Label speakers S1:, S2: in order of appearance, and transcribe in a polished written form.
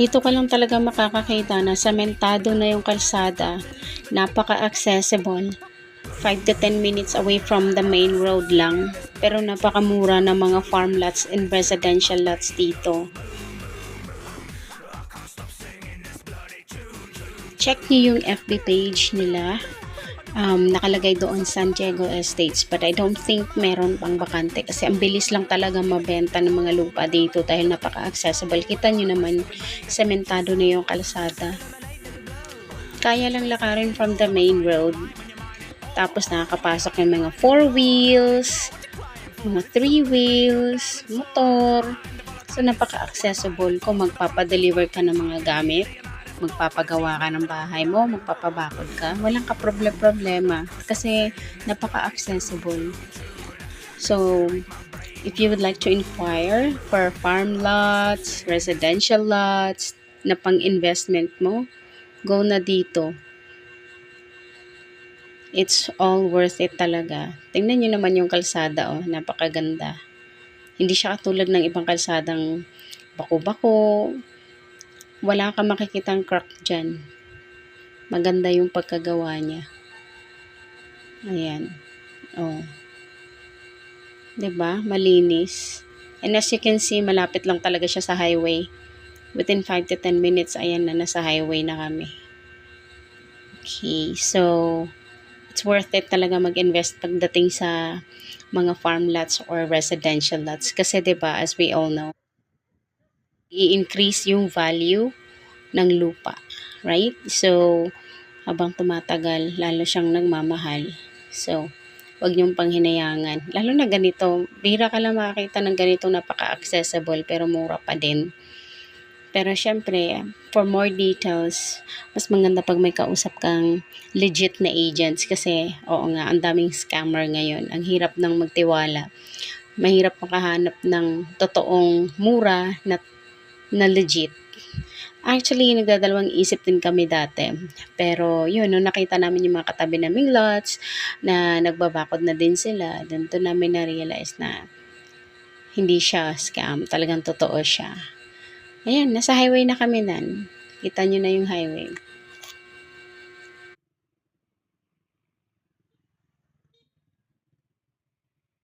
S1: Dito ka lang talaga makakakita na sementado na yung kalsada. Napaka-accessible. 5 to 10 minutes away from the main road lang. Pero napakamura ng mga farm lots and residential lots dito. Check niyo yung FB page nila. Nakalagay doon San Diego Estates, but I don't think meron pang bakante kasi ang bilis lang talaga mabenta ng mga lupa dito dahil napaka-accessible. Kita nyo naman, sementado na yung kalsada. Kaya lang lakarin from the main road. Tapos nakakapasok yung mga 4 wheels, mga 3 wheels, motor. So napaka-accessible kung magpapadeliver ka ng mga gamit, magpapagawa ka ng bahay mo, magpapabakod ka, walang ka-problema kasi napaka-accessible. So, if you would like to inquire for farm lots, residential lots, na pang-investment mo, go na dito. It's all worth it talaga. Tingnan nyo naman yung kalsada, oh, napakaganda. Hindi siya katulad ng ibang kalsadang bako-bako, wala kang makikitang crack dyan. Maganda yung pagkagawa niya. Ayan. Oh. 'Di ba? Malinis. And as you can see, malapit lang talaga siya sa highway. Within 5 to 10 minutes, ayan na, nasa highway na kami. Okay, so it's worth it talaga mag-invest pagdating sa mga farm lots or residential lots. Kasi 'di ba, as we all know, i-increase yung value ng lupa, right? So, habang tumatagal, lalo siyang nagmamahal. So, wag niyong panghinayangan. Lalo na ganito, bihira ka lang makakita ng ganito napaka-accessible pero mura pa din. Pero syempre, for more details, mas maganda pag may kausap kang legit na agents kasi oo nga, ang daming scammer ngayon. Ang hirap ng magtiwala. Mahirap makahanap ng totoong mura na legit. Actually, nagdadalawang isip din kami dati. Pero yun, nung nakita namin yung mga katabi naming lots na nagbabakod na din sila, doon namin na-realize na hindi siya scam. Talagang totoo siya. Ayan, nasa highway na kami nan. Kita nyo na yung highway.